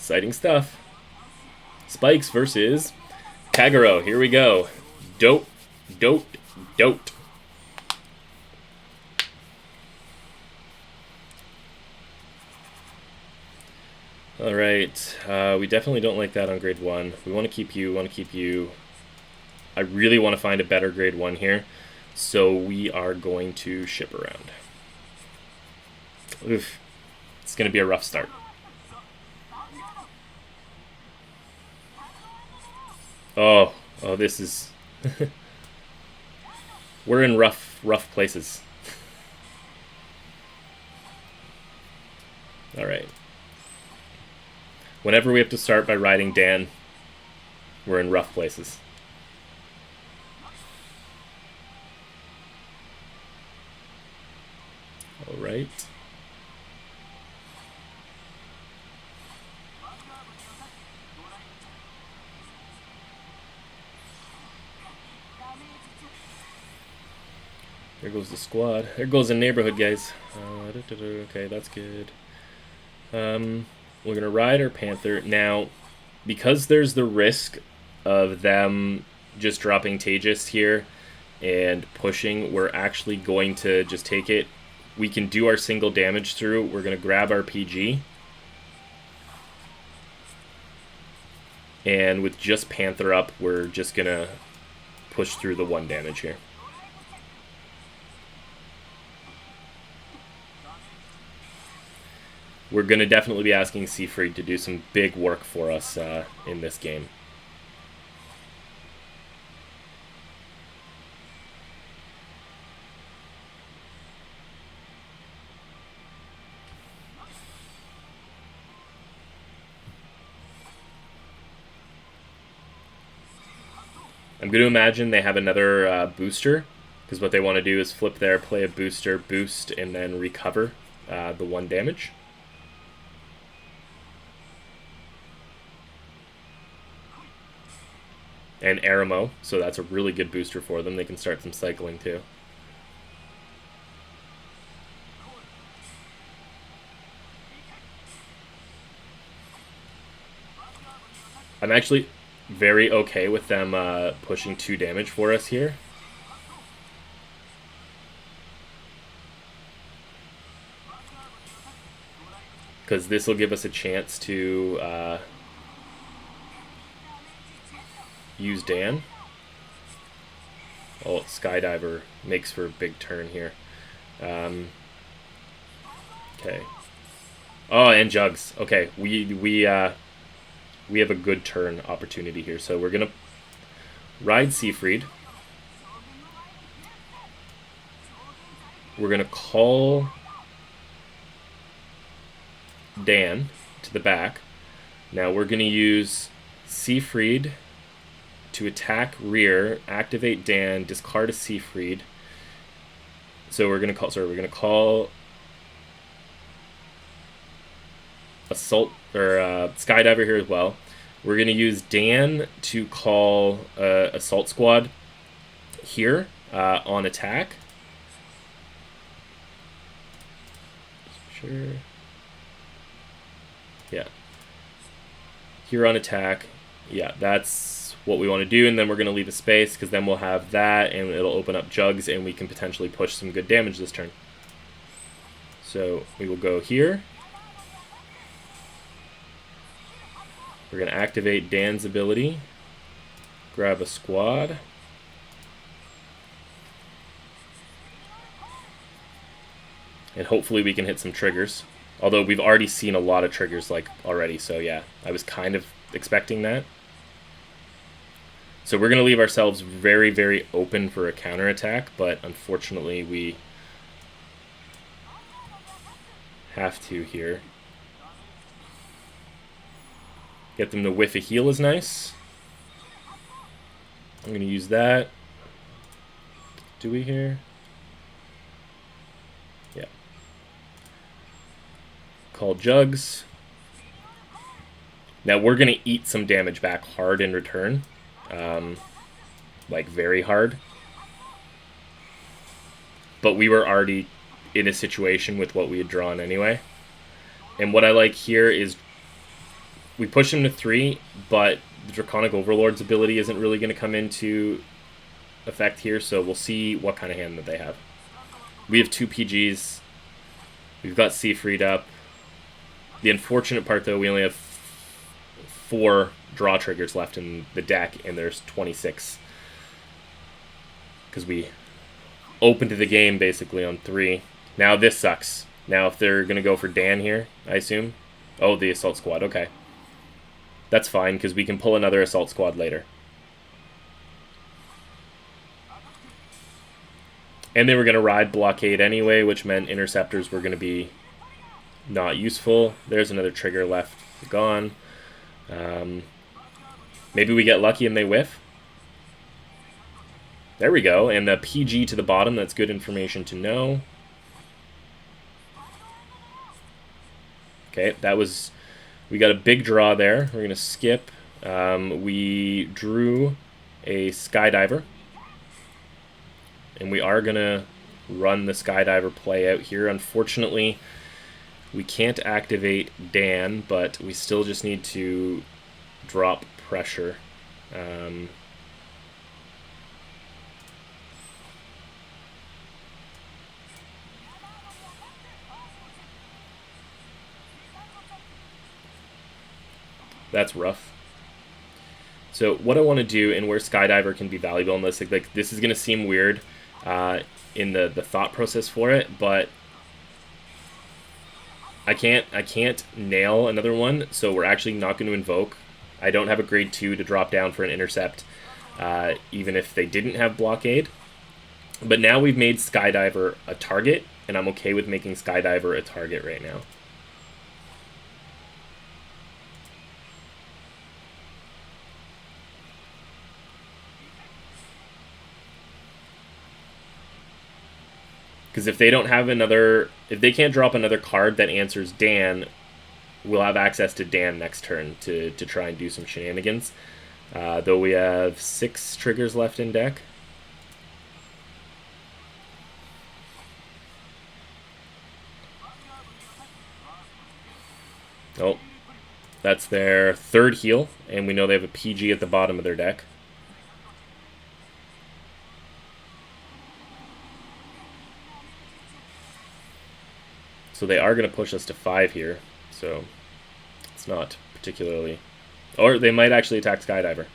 Exciting stuff. Spikes versus Kagero. Here we go. Dote, dote, dote. Alright, we definitely don't like that on grade 1. We want to keep you, I really want to find a better grade 1 here, so we are going to ship around. Oof, it's going to be a rough start. Oh, this is... We're in rough places. Alright. Whenever we have to start by riding Dan, we're in rough places. Alright. There goes the squad. There goes the neighborhood, guys. Okay, that's good. We're going to ride our Panther. Now, because there's the risk of them just dropping Tejas here and pushing, we're actually going to just take it. We can do our single damage through. We're going to grab our PG. And with just Panther up, we're just going to push through the 1 damage here. We're going to definitely be asking Seafried to do some big work for us in this game. I'm going to imagine they have another booster, because what they want to do is flip there, play a booster, boost, and then recover the 1 damage. And Aramo, so that's a really good booster for them. They can start some cycling too. I'm actually very okay with them pushing 2 damage for us here. Because this will give us a chance to use Dan. Oh, Skydiver makes for a big turn here. Okay. Oh, and Jugs. Okay, we have a good turn opportunity here. So we're gonna ride Seafried. We're gonna call Dan to the back. Now we're gonna use Seafried to attack rear, activate Dan, discard a Seafried. So we're gonna call Assault or Skydiver here as well. We're gonna use Dan to call Assault Squad here on attack. Sure. Yeah. Here on attack. Yeah, that's what we want to do, and then we're going to leave a space because then we'll have that and it'll open up Jugs and we can potentially push some good damage this turn. So we will go here. We're going to activate Dan's ability, grab a squad, and hopefully we can hit some triggers. Although we've already seen a lot of triggers already, so yeah, I was kind of expecting that. So we're going to leave ourselves very, very open for a counterattack, but unfortunately we have to here. Get them to whiff a heal is nice. I'm going to use that. Do we here? Yeah. Call Jugs. Now we're going to eat some damage back hard in return. Like very hard. But we were already in a situation with what we had drawn anyway. And what I like here is we push him to 3, but the Draconic Overlord's ability isn't really going to come into effect here, so we'll see what kind of hand that they have. We have 2 PGs. We've got C freed up. The unfortunate part, though, we only have 4 draw triggers left in the deck, and there's 26. Because we opened the game, basically, on 3. Now this sucks. Now if they're going to go for Dan here, I assume. Oh, the Assault Squad, okay. That's fine, because we can pull another Assault Squad later. And they were going to ride Blockade anyway, which meant Interceptors were going to be not useful. There's another trigger left. Gone. Maybe we get lucky and they whiff. There we go. And the PG to the bottom. That's good information to know. Okay, that was... We got a big draw there. We're going to skip. We drew a Skydiver. And we are going to run the Skydiver play out here. Unfortunately, we can't activate Dan, but we still just need to drop pressure. That's rough. So what I want to do, and where Skydiver can be valuable in this, like this is going to seem weird in the thought process for it, but I can't nail another one, so we're actually not going to invoke. I don't have a grade 2 to drop down for an intercept, even if they didn't have Blockade. But now we've made Skydiver a target, and I'm okay with making Skydiver a target right now. Because if they don't have another... If they can't drop another card that answers Dan, we'll have access to Dan next turn to try and do some shenanigans. Though we have 6 triggers left in deck. Oh, that's their 3rd heal, and we know they have a PG at the bottom of their deck. So they are going to push us to 5 here, so it's not particularly... Or they might actually attack Skydiver.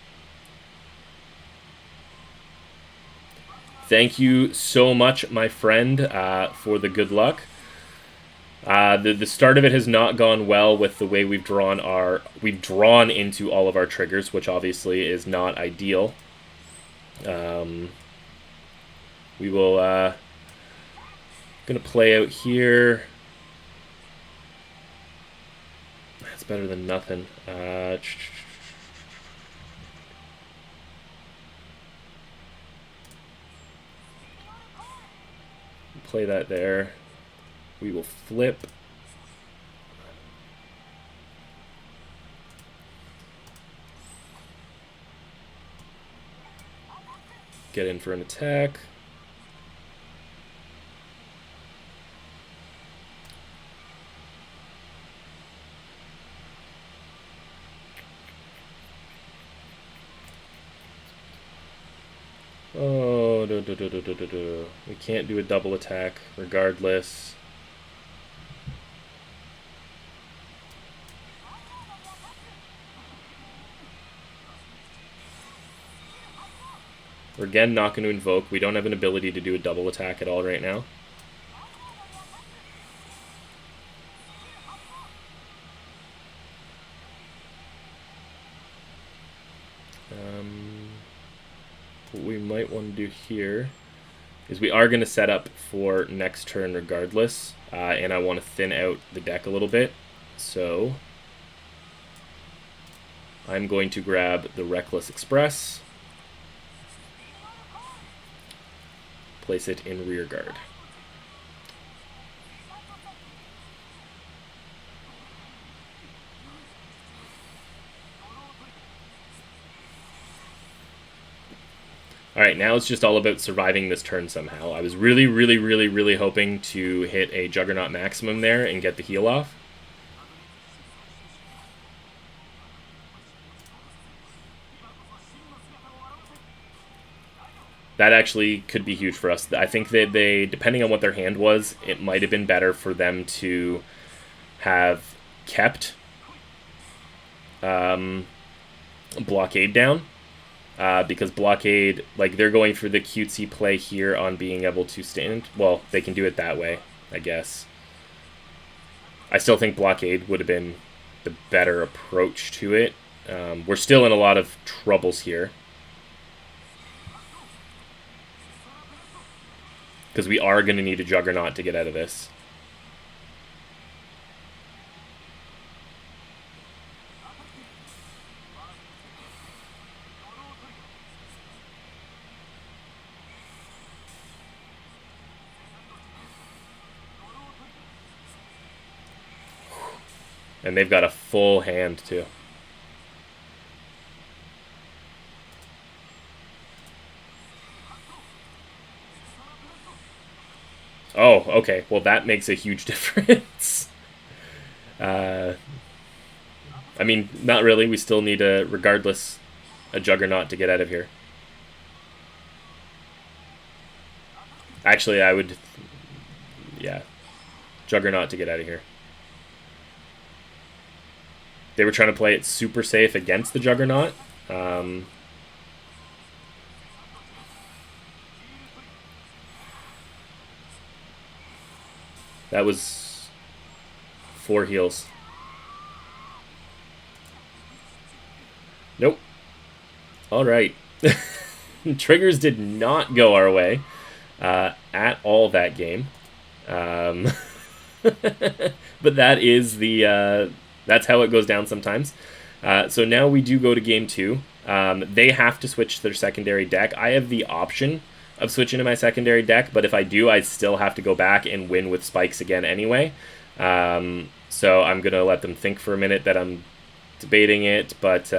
Thank you so much, my friend, for the good luck. The start of it has not gone well with the way we've drawn into all of our triggers, which obviously is not ideal. We will gonna play out here. That's better than nothing. Play that there. We will flip. Get in for an attack. Oh, we can't do a double attack regardless. We're again not going to invoke. We don't have an ability to do a double attack at all right now. What we might want to do here is we are going to set up for next turn regardless, and I want to thin out the deck a little bit. So I'm going to grab the Reckless Express, place it in rear guard. Alright, now it's just all about surviving this turn somehow. I was really hoping to hit a Juggernaut Maximum there and get the heal off. That actually could be huge for us. I think that they, depending on what their hand was, it might have been better for them to have kept blockade down. Because blockade, like, they're going for the cutesy play here on being able to stand. Well, they can do it that way, I guess. I still think blockade would have been the better approach to it. We're still in a lot of troubles here. Because we are going to need a Juggernaut to get out of this. And they've got a full hand, too. Oh, okay. Well, that makes a huge difference. I mean, not really. We still need regardless, a Juggernaut to get out of here. Actually, I would... Yeah. Juggernaut to get out of here. They were trying to play it super safe against the Juggernaut. That was 4 heals. Nope. Alright. Triggers did not go our way at all that game. But that is the... that's how it goes down sometimes. So now we do go to game 2. They have to switch their secondary deck. I have the option of switching to my secondary deck, but if I do, I still have to go back and win with spikes again anyway. So I'm going to let them think for a minute that I'm debating it, but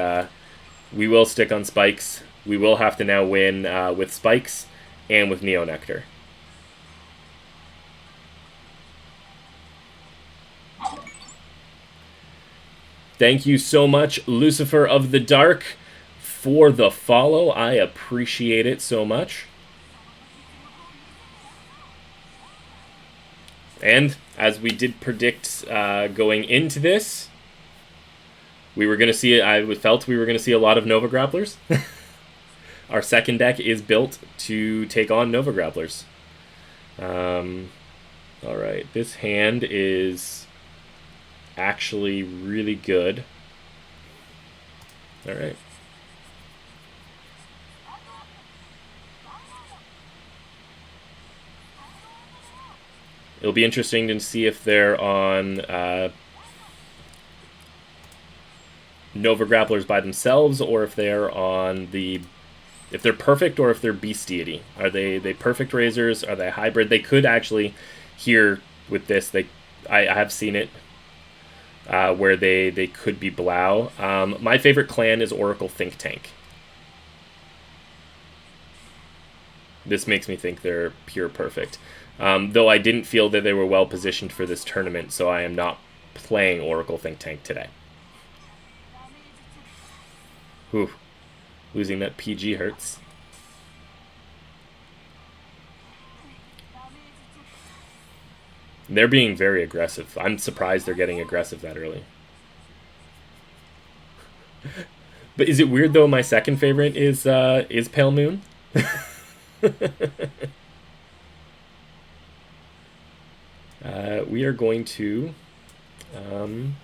we will stick on spikes. We will have to now win with spikes and with Neo Nectar. Thank you so much, Lucifer of the Dark, for the follow. I appreciate it so much. And as we did predict going into this, we were going to see, I felt we were going to see a lot of Nova Grapplers. Our second deck is built to take on Nova Grapplers. Alright, this hand is actually really good. Alright. It'll be interesting to see if they're on Nova Grapplers by themselves, or if they're on the... if they're perfect, or if they're Beast Deity. Are they perfect Razors? Are they hybrid? They could actually, here with this, I have seen it, where they could be Blau. My favorite clan is Oracle Think Tank. This makes me think they're pure perfect. Though I didn't feel that they were well positioned for this tournament, so I am not playing Oracle Think Tank today. Whew. Losing that PG hurts. They're being very aggressive. I'm surprised they're getting aggressive that early. But is it weird though? My second favorite is Pale Moon. We are going to. I'm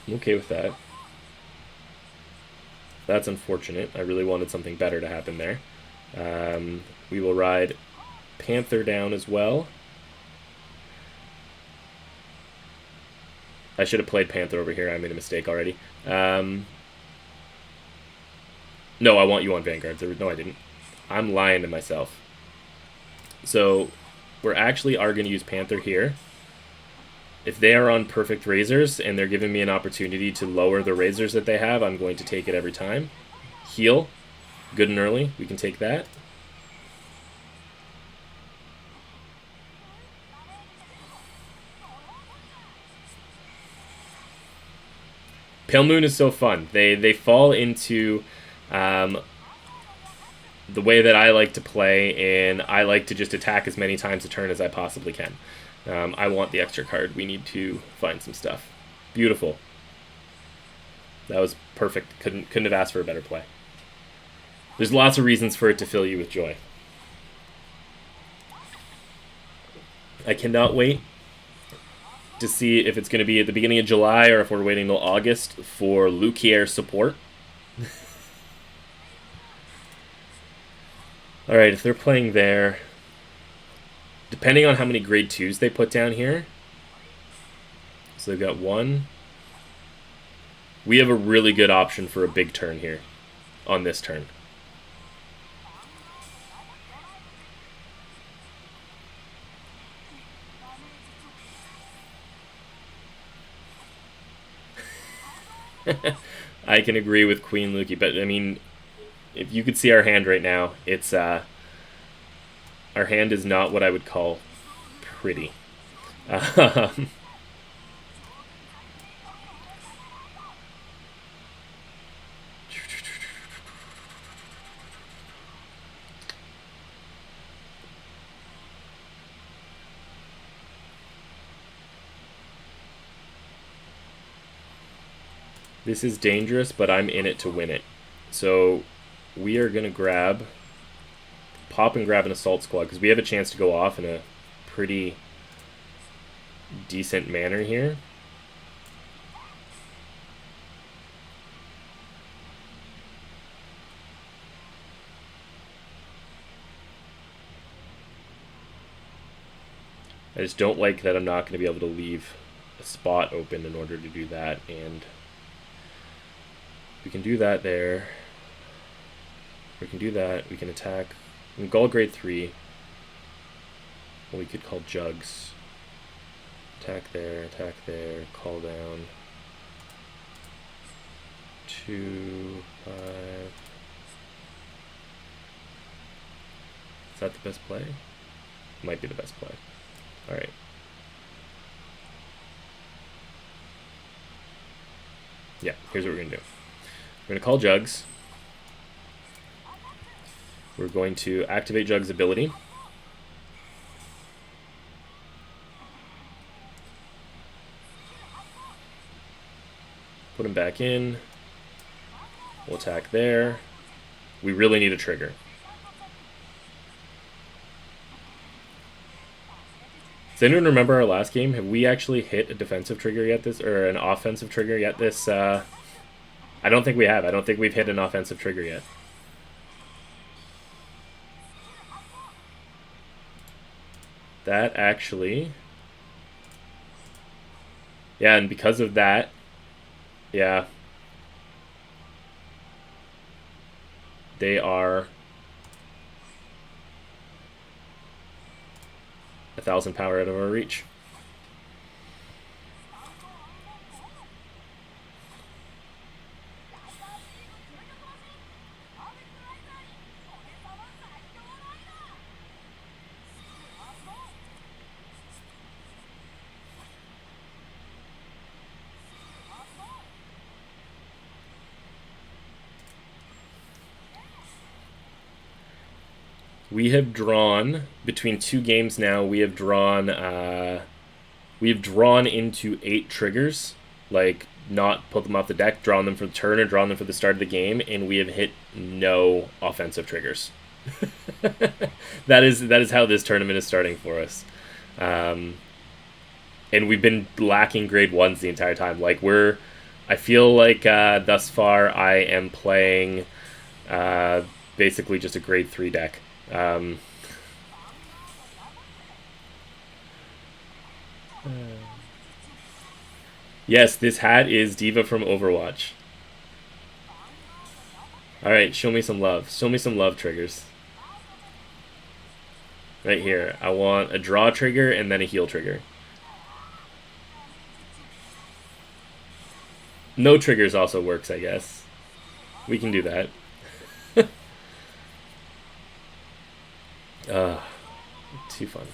okay with that. That's unfortunate. I really wanted something better to happen there. We will ride Panther down as well. I should have played Panther over here. I made a mistake already. No, I want you on Vanguard. No, I didn't. I'm lying to myself. So we're actually going to use Panther here. If they are on perfect Razors and they're giving me an opportunity to lower the Razors that they have, I'm going to take it every time. Heal. Good and early. We can take that. Pale Moon is so fun. They fall into the way that I like to play, and I like to just attack as many times a turn as I possibly can. I want the extra card. We need to find some stuff. Beautiful. That was perfect. Couldn't have asked for a better play. There's lots of reasons for it to fill you with joy. I cannot wait to see if it's going to be at the beginning of July or if we're waiting till August for Lukier support. Alright, if they're playing there, depending on how many grade 2s they put down here, so they've got one. We have a really good option for a big turn here on this turn. I can agree with Queen Luki, but I mean, if you could see our hand right now, it's our hand is not what I would call pretty. This is dangerous, but I'm in it to win it. So we are going to pop and grab an assault squad, because we have a chance to go off in a pretty decent manner here. I just don't like that I'm not going to be able to leave a spot open in order to do that, and we can do that there. We can do that. We can attack. We can Gull grade 3. What we could call Jugs. Attack there, call down. 2, 5. Is that the best play? Might be the best play. Alright. Yeah, here's what we're going to do. We're going to call Jugs. We're going to activate Jugs' ability. Put him back in. We'll attack there. We really need a trigger. Does anyone remember our last game? Have we actually hit a defensive trigger yet or an offensive trigger yet I don't think we have. I don't think we've hit an offensive trigger yet. That actually... Yeah, and because of that... Yeah. They are... 1,000 power out of our reach. We have drawn, between 2 games now, we have drawn into 8 triggers, like not pulled them off the deck, drawn them for the turn or drawn them for the start of the game, and we have hit no offensive triggers. that is how this tournament is starting for us. And we've been lacking grade 1s the entire time. Like I feel like thus far I am playing basically just a grade 3 deck. Yes, this hat is Diva from Overwatch. Alright, show me some love. Show me some love triggers. Right here. I want a draw trigger and then a heal trigger. No triggers also works, I guess. We can do that. Too fun.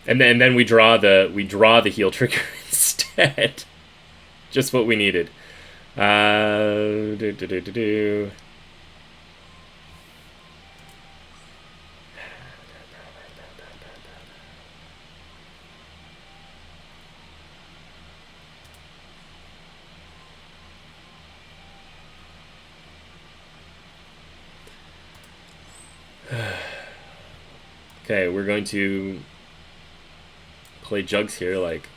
And then we draw the heal trigger instead. Just what we needed. Do, do, do, do, do. Okay, we're going to play jugs here, like...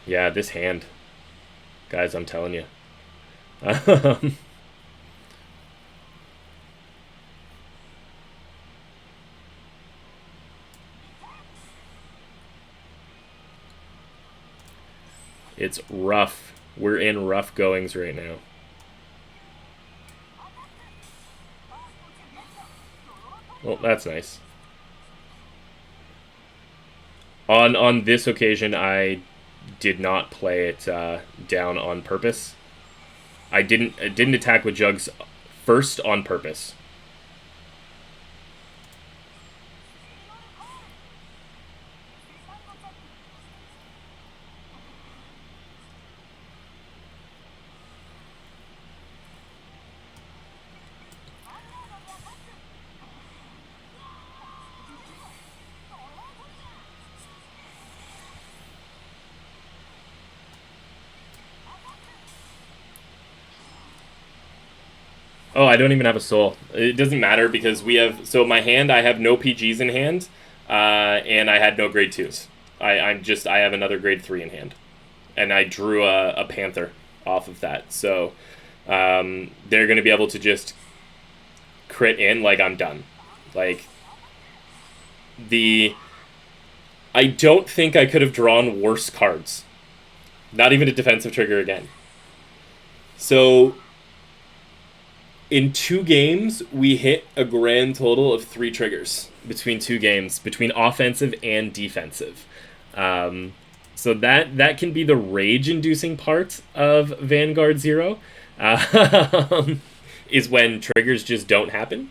Yeah, this hand. Guys, I'm telling you. It's rough. We're in rough goings right now. Well, that's nice. On this occasion, I did not play it down on purpose. I didn't attack with jugs first on purpose. Oh, I don't even have a soul. It doesn't matter because we have... So my hand, I have no PGs in hand, and I had no grade 2s. I have another grade 3 in hand. And I drew a Panther off of that. So they're going to be able to just crit in like I'm done. Like, I don't think I could have drawn worse cards. Not even a defensive trigger again. So in 2 games, we hit a grand total of 3 triggers between 2 games, between offensive and defensive. So that can be the rage-inducing part of Vanguard Zero, is when triggers just don't happen.